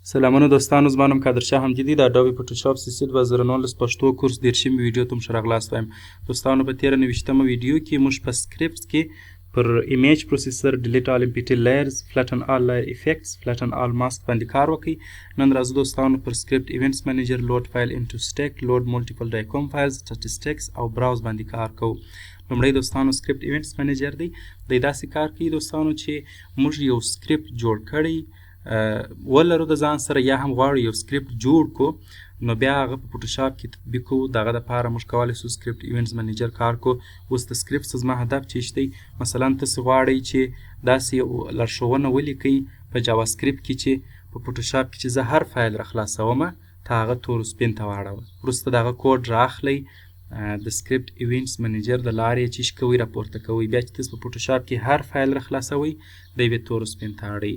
سلامونه دوستانو، زما نوم کادرشاه همدي دی د اډوب فوټوشاپ سیسټ 2019 پښتو کورس 13 ویډیو ته مو راغلاست وایم. دوستانو په 13 ویډیو کې موږ په سکرپټس کې پر ایمیج پروسیسر ډیلیټ آل امپټي لیئرز فلټن آل لایر افیکټس فلټن آل ماسک باندې کار وکړي. نن راځو دوستانو پر سکرپټ ایونټس منیجر لوډ فایل انټو سټیک لوډ ملټیپل دایکوم فایلز سټاتستیکس او براوز باندې کار کوو. لومړی دوستانو سکرپټ ایونټس منیجر دی داسې کار کوي دوستانو چې موږ یو سکرپټ جوړ کړی ولرو د ځان سره یا هم غواړو یو سکرپټ جوړ کو، نو بیا هغه په فوټوشاپ کې تطبیق کوو. دغه دپاره موږ کولی شو سکرپټ ایونټس منیجر کار کو. اوس د سکرپټ زما هدف چې دی، مثلا تاسې غواړئ چې داسې یو لارښوونه ولیکئ په جاوا سکرپټ کې چې په فوټوشاپ کې چې زه هر فایل راخلاصومه ته هغه تور سپین ته واړوه. وروسته دغه کوډ راخلئ د سکرپټ ایونټس منیجر د لارې چې کوئ راپورته کوئ. بیا چې تاسو په فوټوشاپ کې هر فایل راخلاصوئ دی بیا تور سپین ته اړئ.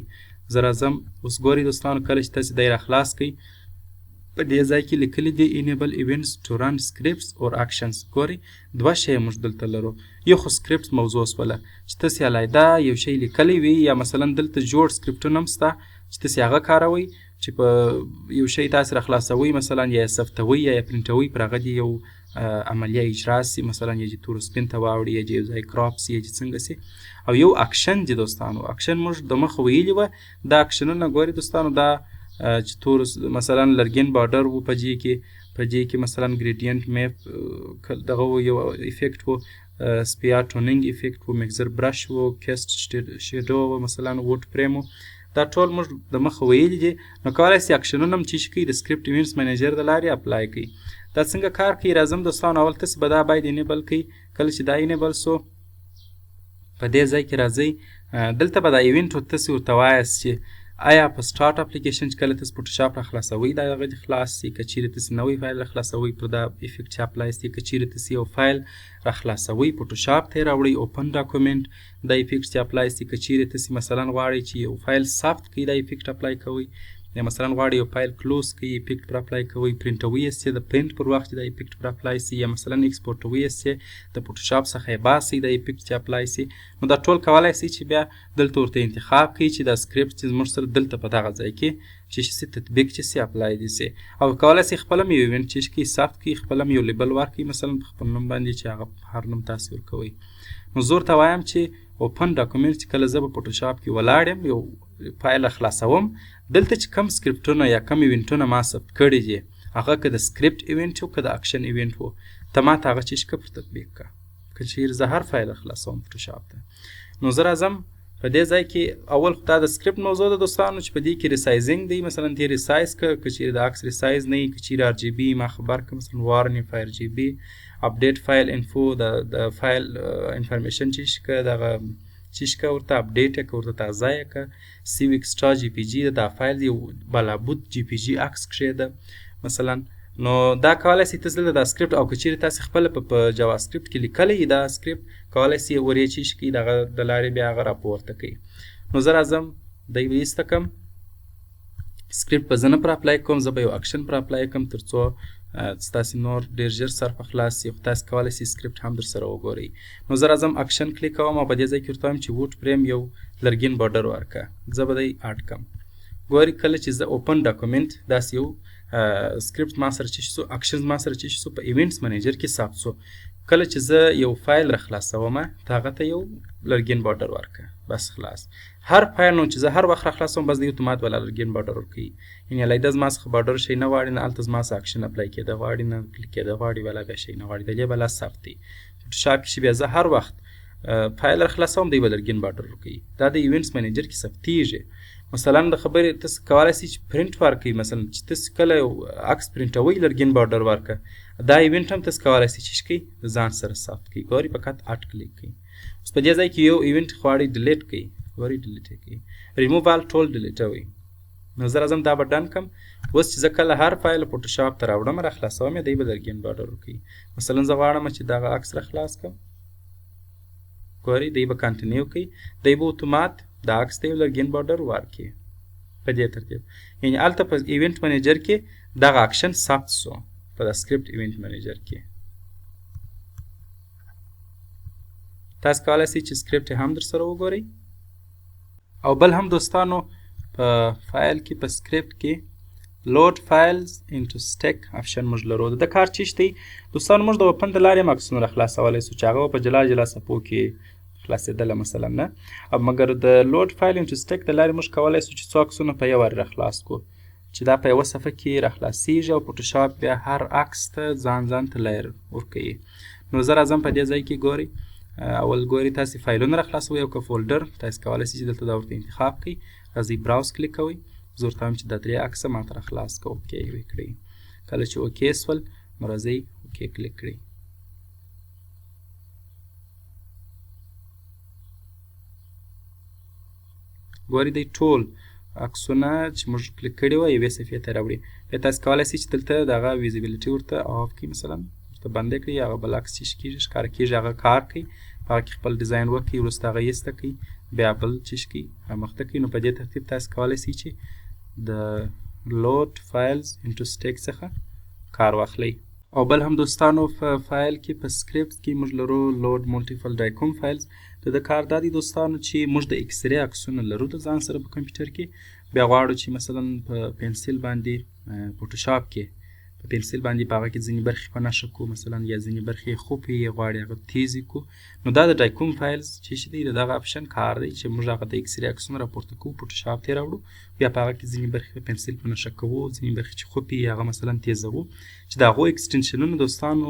زه راځم اوس ګورئ دوستانو، کله چې تاسې دی راخلاص کړئ په دې ځای کې لیکلي دي enable events to run scripts or actions. ګورئ دوه شیه موږ دلته لرو. یو خو سکرپټ موضوع سوله چې تاسې علیحده یو شی لیکلی وي، یا مثلا دلته جوړ سکرپټونه هم شته چې تاسې هغه کاروئ چې په یو شی تاسې راخلاصوئ، مثلا یا یې ثبتوئ یا یې پرنټوئ، پر هغه دې یو عملیه اجرا سي، مثلا یا چې تور سپین ته واوړي یا چې یو ځای کراپ سي یا چې څنګه سي. او یو اکشن دی دوستانو، اکشن موږ د مخه ویلي وه. دا اکشنونه ګورئ دوستانو، دا چې تور مثلا لرګین بارډر و، په جې کې مثلا ګریډینټ میپ دغه یو افیکټ و، سپیا ټونینګ افیکټ و، میکزر برش و، کیسټ شیډو و، مثلا ووټ فریم و. دا ټول موږ د مخه ویلي دي. نو کولی سي اکشنونه هم چې کوي د سکرپټ ایونټس منیجر د لارې اپلای کوي. دا څنګه کار کوي؟ راځم دوستانو، اول تاسې به دا باید انیبل کوئ. کله چې دا انیبل سو په دې ځای کې راځئ، دلته به دا ایونټ تاسې ورته وایاست چې آیا په سټارټ اپلیکیشن چې کله تاسې فوټوشاپ راخلاصوئ دا هغه دې خلاص سي. که چیرې تاسې نوی فایل راخلاصوئ پر دا افیکټ چې اپلای سي. که چیرې تاسې یو فایل راخلاصوئ فوټوشاپ ته یې راوړئ اوپن ډاکومنټ دا افیکټ چې اپلای سي. که چیرې تاسې مثلا غواړئ چې یو فایل ثبت کړئ دا افیکټ اپلای کوئ، یا مثلا غواړئ یو فایل کلوز کړئ افیکټ پر اپلای کوئ، پرنټوئ یې سي د پرنټ پر وخت چې دا افیکټ پر اپلای سي، یا مثلا ایکسپورټوئ یې سي د فوټوشاپ څخه یې باسئ دا افیکټ چې اپلای سي. نو دا ټول کولی سي چې بیا دلته ورته انتخاب کړئ چې دا سکرپټ چې زموږ سره دلته په دغه ځای کې چې سي تطبیق چې سي اپلای دي سي. او کولی سي خپله هم یو ایونټ چې کوي ثبت کړئ، خپله هم یو لیبل ورکړئ مثلا په خپل نوم باندې چې هغه هر نوم تاسې ورکوئ. نو زه ورته وایم چې اوپن ډاکومنټ چې کله زه په فوټوشاپ کې ولاړ یم یو فایل خلاصوم، دلته چې کم سکرپټونه یا کم ایونټونه ما ثبت کړي دي هغه که د سکرپټ ایونټ و که د اکشن ایونټ و، ته ماته هغه چې پر تطبیق کړه. که چیرې زه هر فایل خلاصوم فوټوشاپ ته، نو زه راځم په دې ځای کې اول خو دا د سکرپټ موضوع ده دوستانو چې په دې کې ریسایزینګ دی. مثلا دې ریسایز که چیرې د عکس ریسایز نه وي، که چیرې آر جی بي ما خبر که مثلا وارنینګ فایر جی بي اپډیټ فایل انفو د فایل انفارمیشن چې که دغه چې که ورته اپډیټ یې که ورته تازه یې که سیو ایکسټرا جی پی جي دا فایل یو بلابود جی پی جي عکس کښېده مثلا. نو دا کولی سي تاسې دلته دا سکرپټ، او که چیرې تاسې خپله په جاوا سکرپټ کې لیکلی دا سکرپټ کولی سي ور یې چې کړي دغه د لارې بیا هغه راپورته کوي. نو زه راځم دی به ایسته کړم سکرپټ به زه نه پر اپلای کوم، زه به یو اکشن پر اپلای کوم تر څو ستاسې نور ډېر ژر سر په خلاص سي، خو تاسې کولی سي سکرپټ هم در سره وګورئ. نو زه راځم اکشن کلیک کوم او په دې ځای کې ورته وایم چې ووټ فریم یو لرګین بارډر ورکړه، زه به دی اډ کړم. ګورئ کله چې زه اوپن ډاکومنټ داسې یو سکرپټ ما سره چې شو، اکشنز ما سره چې شو په ایونټس منیجر کې ثبت شو. کله چې زه یو فایل راخلاصوم ته هغه ته یو لرګین بارډر ورکړه، بس خلاص. هر فایل نو چې زه هر وخت راخلاصوم بس دی اتومات والا لرګین بارډر ورکوي. یعنې علیحده زما څخه بارډر شی نه غواړي، نه هلته زما څخه اکشن اپلای کېده غواړي، نه کلیک کېده غواړي، والا بیا شی نه غواړي، د دې به لا ثبت دی. فوټوشاپ کې چې بیا زه هر وخت فایل راخلاصوم دی به لرګین بارډر ورکوي. دا د ایونټس منیجر کې ثبتېږي. مثلا د خبرې تاسې کولی سي چې پرنټ ورکړئ، مثلا چې تاسې کله یو عکس پرنټوئ لرګین بارډر ورکړه، دا ایونټ هم تاسې کولی سي چې کوئ د ځان سره ثبت کړئ. ګورئ فقط اډ کلیک کړئ. اوس په دې ځای کې یو ایونټ غواړئ ډیلیټ کړئ، ګورئ ډیلیټ یې کړئ، ریموو آل ټول ډیلیټوئ. نو زه راځم دا به ډن کړم. اوس چې زه کله هر فایل فوټوشاپ ته راوړم راخلاصوم یې دی به لرګین بارډر ورکوي. مثلا زه غواړم چې دغه عکس راخلاص کړم، ګورئ دی به کنټینیو کوي، دی به اتومات د عکس ته یو لرګین بارډر ورکړي په دې ترتیب. یعنې هلته په ایونټ منیجر کې دغه اکشن ثبت سو په د سکرپټ ایونټ منیجر کې. تاسو کولی سئ چې سکرپټ هم در سره وګورئ. او بل هم دوستانو په فایل کې په سکرپټ کې لوډ فایلز انټو سټیک اپشن موږ لرو. د کار چیش دی دوستانو، موږ د اوپن د لارې هم عکسونه راخلاصولی سو چې هغه په جلا جلا صفحو کې خلاصېدله مثلا نه، مګر د لوډ فایل انټو سټیک د لارې موږ کولی سو چې څو عکسونه په یو وار راخلاص کړو چې دا په یوه صفحه کې راخلاصیږي او فوټوشاپ بیا هر عکس ته ځان ته لایر ورکوي. نو زه راځم په دې ځای کې ګورئ، اول ګورئ تاسې فایلونه راخلاصوئ او که فولډر تاسې کولی شئ چې دلته دا ورته انتخاب کړئ. راځئ براوز کلیک کوئ، زه ورته وایم چې دا 3 عکسه ماته راخلاص کړه، اوکې یې کړئ. کله چې اوکې سول نو راځئ اوکې کلیک کړئ. ګورئ دی ټول عکسونه چې موږ کلیک کړي وه یوې صفحې ته راوړي. بیا تاسې کولی شئ چې دلته د هغه ویزیبیلیټي ورته آف کړئ، مثلا ورته بنده کړئ، هغه بل عکس چې کېږي ښکاره کېږي هغه کار کوي، په هغه کې خپل ډیزاین وکړئ، وروسته هغه ایسته کړئ، بیا بل چې کړئ رامخته کړئ. نو په دې ترتیب تاسې کولی شئ چې د لوډ فایلز انټو سټیک څخه کار واخلئ. او بل هم دوستانو په فایل کې په سکرپټ کې موږ لرو لوډ ملټیپل ډایکوم فایلز. د کار دا دی دوستانو چې موږ د ایکسرې عکسونه لرو د ځان سره په کمپیوټر کې، بیا غواړو چې مثلا په پنسل باندې فوټوشاپ کې په پنسل باندې په هغه کې ځینې برخې په نښه کړو مثلا، یا ځینې برخې خوپې یې غواړي هغه تیزې کړو. نو دا د ډایکوم فایلز چې دی د دغه اپشن کار دی چې موږ هغه د ایکسرې عکسونه راپورته کوو، فوټوشاپ ته یې راوړو، بیا په هغه کې ځینې برخې په پنسل په نښه کوو، ځینې برخې چې خوپې یې هغه مثلا تیزوو، چې د هغو اکسټنشنونه دوستانو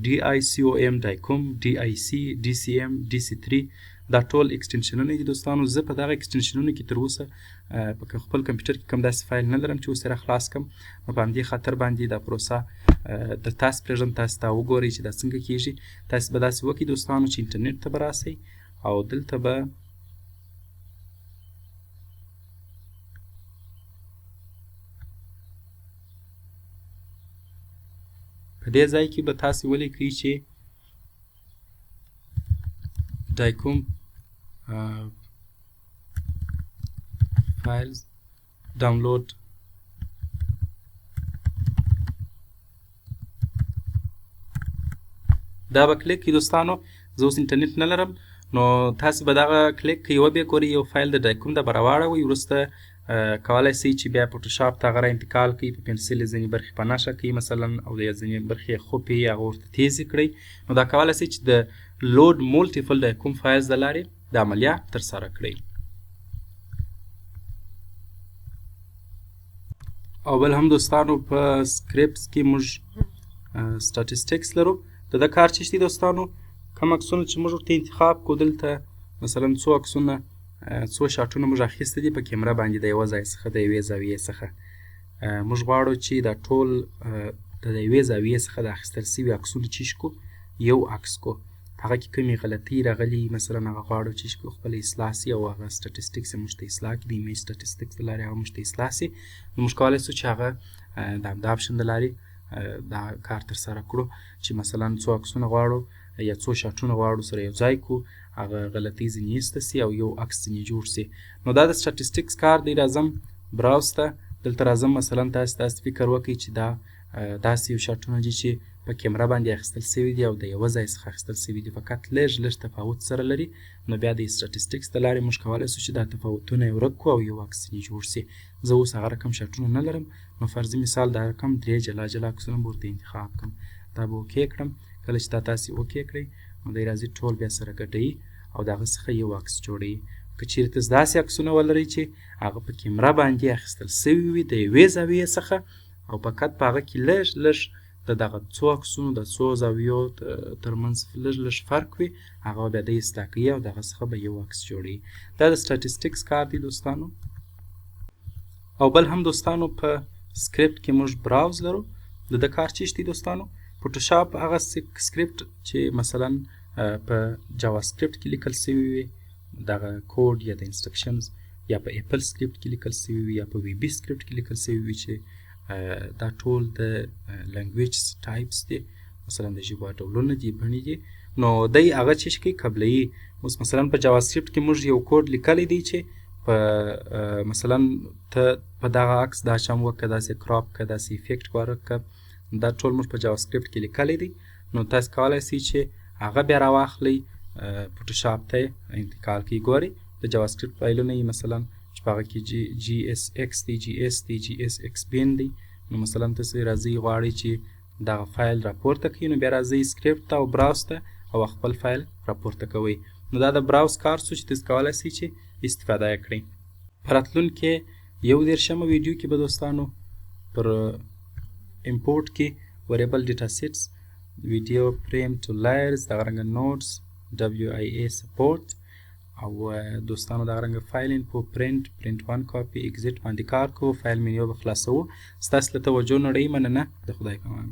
DICOM ډایکوم، DIC، DCM، DC3 دا ټول اکسټنشنونه دي دوستانو. زه په دغه اکسټنشنونو کې تر اوسه په خپل کمپیوټر کې کوم داسې فایل نه لرم چې اوس یې راخلاص کړم. نو په همدې خاطر باندې دا پروسه د تاسې پرېږدم، تاسې ته وګورئ چې دا څنګه کېږي. تاسې به داسې وکړئ دوستانو چې انټرنیټ ته به راسئ او دلته به په دې ځای کې به تاسې ولیکئ چې ډایکوم فایلز ډاونلوډ دا به کلیک کړئ دوستانو. زه اوس انټرنیټ نه لرم نو تاسې به دغه کلیک کړئ، وبیا ګورئ یو فایل د ډایکوم دا به راواړوئ، وروسته کولی شئ چې بیا فوټوشاپ ته هغه را انتقال کړئ، په پنسل یې ځینې برخې په نښه کړئ مثلا، او یا ځینې برخې یې خوپې هغه ورته تیزې کړئ. نو دا کولی شئ چې د لوډ ملټیپل ډایکوم فایلز د لارې د عملیه ترسره کړئ. او بل هم دوستانو په سکرپټس کې موږ سټاټسټکس لرو. د ده کار چې دی دوستانو، کوم عکسونه چې موږ ورته انتخاب کړو دلته مثلا څو عکسونه څو شاټونه موږ اخیسته دي په کیمره باندې د یوه ځای څخه د یوې زاویې څخه. موږ غواړو چې دا ټول د یوې زاویې څخه د اخیستل سوي عکسونه چې کړو یو عکس کړو، هغه کې کومې غلطۍ راغلي مثلا هغه غواړو چې کړو خپله اصلاح سي، او هغه سټاټسټکس یې موږ ته اصلاح کړي، د ایمیج سټاټسټکس د لارې هغه موږ ته اصلاح سي. نو موږ کولی سو چې هغه د همدا اپشن د لارې دا کار ترسره کړو چې مثلا څو عکسونه غواړو یا څو شاټونه غواړو سره یو ځای کړو، هغه غلطۍ ځینې ایسته سي او یو عکس ځینې جوړ سي. نو دا د سټاټسټکس کار دی. راځم براوز ته، دلته راځم مثلا تاسې فکر وکړئ چې دا داسې یو شاټونه دي چې په کیمره باندې اخیستل سوي دي او د یوه ځای څخه اخیستل سوي دي، فقط لږ لږ تفاوت سره لري. نو بیا د سټاټسټکس د لارې موږ کولی سو چې دا تفاوتونه یې ورک کړو او یو عکس ځینې جوړ سي. زه اوس هغه رقم شاټونه نه لرم، نو فرضي مثال دا رقم 3 جلا جلا عکسونه به ورته انتخاب کړم. دا به اوکې کړم. کله چې دا تاسې اوکې کړئ نو دی راځي ټول بیا سره ګډوي او د هغه څخه یو عکس جوړوي. که چیرې تاسې داسې عکسونه ولرئ چې هغه په کیمره باندې اخیستل سوي وي د یوې زاویې څخه او فقط په هغه کې لږ لږ د دغه څو عکسونو د څو زاویو ترمنځ لږ لږ فرق وي، هغه بیا د اصلاح کوي او د هغه څخه به یو عکس جوړوي. دا د سټاټسټکس کار دی دوستانو. او بل هم دوستانو په سکرپټ کې موږ براوز لرو. د ده کار چیش دی دوستانو، فوټوشاپ هغه سکرپټ چې مثلا په جاوا سکرپټ کې لیکل سوي وي، دغه کوډ یا د انسټرکشنز، یا په اپل سکرپټ کې لیکل سوي وي، یا په وی بي سکرپټ کې لیکل سوي وي، چې دا ټول د لنګویج ټایپس دي، مثلا د ژبو ډولونه دي، بڼې دي. نو دی هغه چې کوي قبلوي. اوس مثلا په جاوا سکرپټ کې موږ یو کوډ لیکلی دی چې په مثلا ته په دغه عکس دا شم وکړه، داسې کراپ کړه، داسې افیکټ ورکړه، دا ټول موږ په جاوا سکرپټ کې لیکلی دی. نو تاسې کولی شئ چې هغه بیا راواخلئ، فوټوشاپ ته انتقال کړئ. ګورئ د جاوا سکرپټ فایلونه یې مثلا چې چې په هغه کې جي اس ایکس دی، جي اس دی، جي اس ایکس بین دی. نو مثلا تاسې راځئ غواړئ چې دغه فایل راپورته کړئ، نو بیا راځئ سکرپټ ته او براوز ته او خپل فایل راپورته کوئ. نو دا د براوز کار شو چې تاسې کولی شئ چې استفاده یې کړئ. په راتلونکې 11مه ویډیو کې به دوستانو پر امپورټ کې وریبل ډیټا سیټس، ویډیو فریم ټو لایرز، دغه رنګه نوټس، WIA سپورټ او دوستانو دغه رنګه فایل انفو، پرنټ 1 کاپي، اگزیټ باندې کار کوو. فایل مینیو به خلاصوو. ستاسو له توجه نړۍ مننه. د خدای په امان.